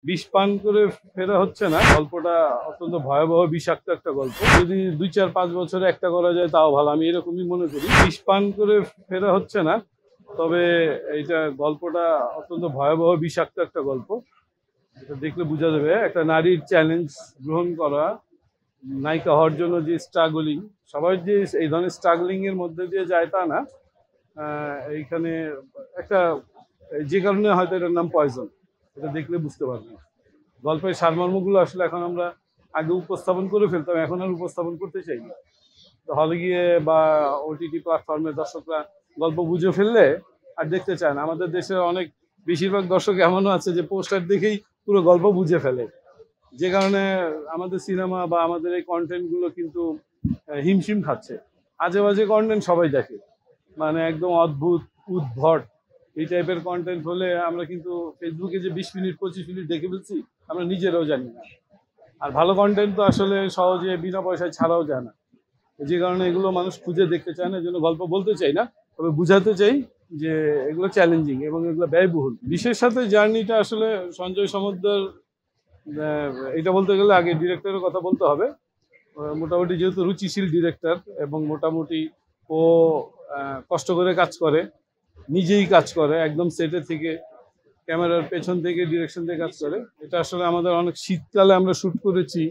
বিষ পান করে ফেরা হচ্ছে না। গল্পটা অত্যন্ত ভয়াবহ বিষাক্ত একটা গল্প। যদি ২, ৪, ৫ বছরে একটা করা যায় তাও ভালো, আমি এরকমই মনে করি। বিষ পান করে ফেরা হচ্ছে না, তবে এইটা গল্পটা অত্যন্ত ভয়াবহ বিষাক্ত একটা গল্প। এটা দেখলে বোঝা যাবে একটা নারীর চ্যালেঞ্জ গ্রহণ করা, নায়িকা হওয়ার জন্য যে স্ট্রাগলিং, সবাই যে এই ধরনের স্ট্রাগলিং এর মধ্যে দিয়ে যায় তা না। এইখানে একটা যে কারণে হয়তো এটার নাম পয়জন, এটা দেখলে বুঝতে পারবেন। গল্পের সারমর্মগুলো আসলে এখন আমরা আগে উপস্থাপন করে ফেলতাম, এখন আর উপস্থাপন করতে চাই না। তো হলে গিয়ে বা ওটিটি প্ল্যাটফর্মে দর্শকরা গল্প বুঝে ফেললে আর দেখতে চায় না। আমাদের দেশের অনেক বেশিরভাগ দর্শক এমনও আছে যে পোস্টার দেখেই পুরো গল্প বুঝে ফেলে, যে কারণে আমাদের সিনেমা বা আমাদের এই কন্টেন্টগুলো কিন্তু হিমশিম খাচ্ছে। আজে বাজে কন্টেন্ট সবাই দেখে, মানে একদম অদ্ভুত উদ্ভট এই টাইপের কন্টেন্ট হলে আমরা কিন্তু ফেসবুকে যে 20 মিনিট 25 মিনিট দেখে ফেলছি আমরা নিজেরাও জানি না। আর ভালো কন্টেন্ট তো আসলে সহজে বিনা পয়সায় ছাড়াও যায় না, যে কারণে এগুলো মানুষ খুঁজে দেখতে চায় না। এই জন্য গল্প বলতে চাই না, তবে বুঝাতে চাই যে এগুলো চ্যালেঞ্জিং এবং এগুলো ব্যয়বহুল। বিশের সাথে জার্নিটা আসলে সঞ্জয় সমদ্দার, এটা বলতে গেলে আগে ডিরেক্টরের কথা বলতে হবে। মোটামুটি যেহেতু রুচিশীল ডিরেক্টর এবং মোটামুটি ও কষ্ট করে কাজ করে, নিজেই কাজ করে, একদম সেটে থেকে ক্যামেরার পেছন থেকে ডিরেকশন দিয়ে কাজ করে। এটা আসলে আমাদের অনেক শীতকালে আমরা শ্যুট করেছি,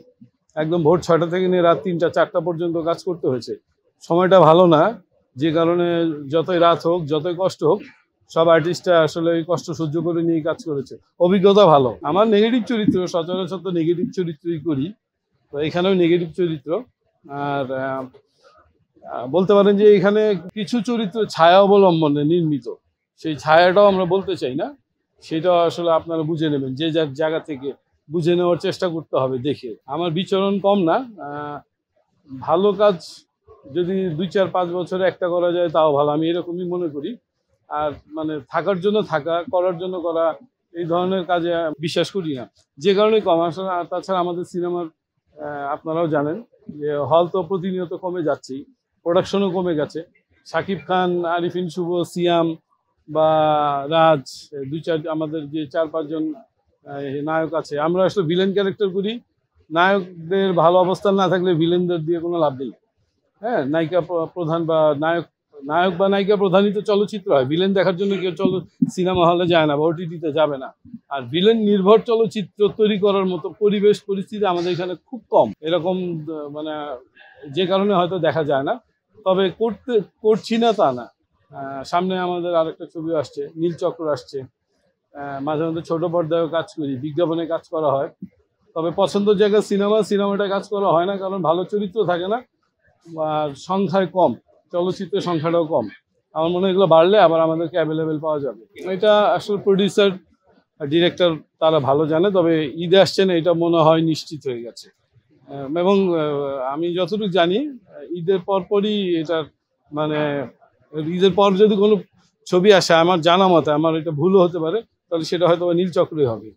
একদম ভোর 6টা থেকে নিয়ে রাত 3টা 4টা পর্যন্ত কাজ করতে হয়েছে। সময়টা ভালো না, যে কারণে যতই রাত হোক যতই কষ্ট হোক সব আর্টিস্টরা আসলে এই কষ্ট সহ্য করে নিয়ে কাজ করেছে। অভিজ্ঞতা ভালো। আমার নেগেটিভ চরিত্র, সচরাচর তো নেগেটিভ চরিত্রই করি, তো এখানেও নেগেটিভ চরিত্র। আর বলতে পারেন যে এখানে কিছু চরিত্র ছায়া অবলম্বনে নির্মিত, সেই ছায়াটাও আমরা বলতে চাই না, সেটা আসলে আপনারা বুঝে নেবেন, যে যার জায়গা থেকে বুঝে নেওয়ার চেষ্টা করতে হবে দেখে। আমার বিচরণ কম না, ভালো কাজ যদি ২, ৪, ৫ বছরে একটা করা যায় তাও ভালো, আমি এরকমই মনে করি। আর মানে থাকার জন্য থাকা, করার জন্য করা, এই ধরনের কাজে বিশ্বাস করি না, যে কারণে কম আসলে। তাছাড়া আমাদের সিনেমার আপনারাও জানেন যে হল তো প্রতিনিয়ত কমে যাচ্ছেই, প্রোডাকশনও কমে গেছে। শাকিব খান, আরিফিন শুভ, সিয়াম বা রাজ, আমাদের যে 4-5 জন নায়ক আছে, আমরা আসলে ভিলেন ক্যারেক্টার করি। নায়কদের ভালো অবস্থান না থাকলে ভিলেনদের দিয়ে কোনো লাভ নেই। হ্যাঁ, নায়িকা প্রধান বা নায়ক, নায়ক বা নায়িকা প্রধানই তো চলচ্চিত্র হয়। ভিলেন দেখার জন্য কেউ সিনেমা হলে যায় না বা ওটিটিতে যাবে না। আর ভিলেন নির্ভর চলচ্চিত্র তৈরি করার মতো পরিবেশ পরিস্থিতি আমাদের এখানে খুব কম। এরকম মানে যে কারণে হয়তো দেখা যায় না, তবে করছি না তা না। সামনে আমাদের আরেকটা ছবি আসছে, নীলচক্র আসছে। মাঝে মধ্যে ছোট পর্দায়ও কাজ করি, বিজ্ঞাপনে কাজ করা হয়। তবে পছন্দের জায়গায় সিনেমাটা কাজ করা হয় না, কারণ ভালো চরিত্র থাকে না আর সংখ্যায় কম, চলচ্চিত্রের সংখ্যাটাও কম। আমার মনে হয় এগুলো বাড়লে আবার আমাদেরকে অ্যাভেলেবেল পাওয়া যাবে। এটা আসলে প্রডিউসার, ডিরেক্টর তারা ভালো জানে, তবে ঈদে আসছে না এটা মনে হয় নিশ্চিত হয়ে গেছে। এবং আমি যতটুকু জানি ঈদের পরপরই এটার মানে ঈদের পর যদি কোনো ছবি আসে, আমার জানা মতে, আমার এটা ভুলও হতে পারে, তাহলে সেটা হয়তো নীলচক্রই হবে।